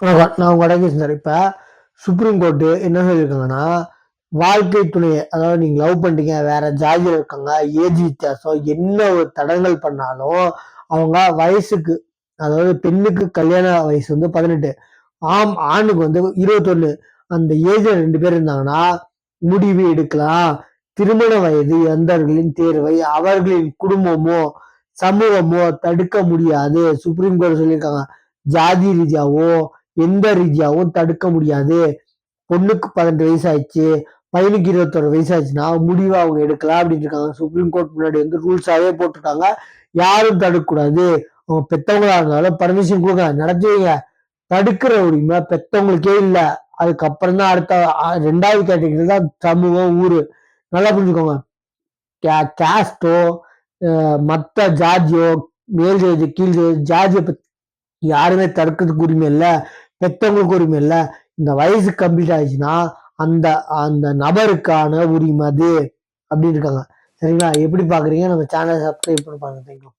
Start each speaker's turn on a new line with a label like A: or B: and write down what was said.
A: நான் உங்க சார். இப்ப சுப்ரீம் கோர்ட் என்ன சொல்லியிருக்காங்கன்னா, வாழ்க்கை துணையை அதாவது நீங்க லவ் பண்றீங்க, வேற ஜாதியில இருக்காங்க, ஏஜ் வித்தியாசம் என்ன ஒரு தடங்கல் பண்ணாலும் அவங்க வயசுக்கு அதாவது பெண்ணுக்கு கல்யாண வயசு வந்து 18, ஆணுக்கு வந்து 21. அந்த ஏஜ்ல 2 பேர் இருந்தாங்கன்னா முடிவு எடுக்கலாம். திருமண வயது எந்தவர்களின் தேர்வை அவர்களின் குடும்பமோ சமூகமோ தடுக்க முடியாது. சுப்ரீம் கோர்ட் சொல்லியிருக்காங்க. ஜாதி ரீதியாவோ எந்த ரீதியாவும் தடுக்க முடியாது. பொண்ணுக்கு 18 வயசு ஆயிடுச்சு, பையனுக்கு 21 வயசு ஆச்சுன்னா முடிவை அவங்க எடுக்கலாம் அப்படின்னு இருக்காங்க. சுப்ரீம் கோர்ட் முன்னாடி வந்து ரூல்ஸாவே போட்டிருக்காங்க. யாரும் தடுக்கக்கூடாது. அவங்க பெத்தவங்களா இருந்தாலும் பர்மிஷன் கொடுங்க, நடத்துவீங்க. தடுக்கிற உரிமை பெத்தவங்களுக்கே இல்லை. அதுக்கப்புறம் தான் அடுத்த 2வது கேட்டகரி தான் சமூகம், ஊரு. நல்லா புரிஞ்சுக்கோங்க. கேஸ்டோ மத்த ஜாதியோ, மேல் ஜாதி கீழ் ஜாதியை யாருமே தடுக்கிறதுக்கு உரிமை இல்லை, பெத்தவங்களுக்கு உரிமை இல்லை. இந்த வயசு கம்ப்ளீட் ஆயிடுச்சுன்னா அந்த அந்த நபருக்கான உரிமை அது அப்படின்னு இருக்காங்க. சரிங்களா? எப்படி பாக்குறீங்க? நம்ம சேனலை சப்ஸ்கிரைப் பண்ணி பாருங்க. தேங்க்யூ.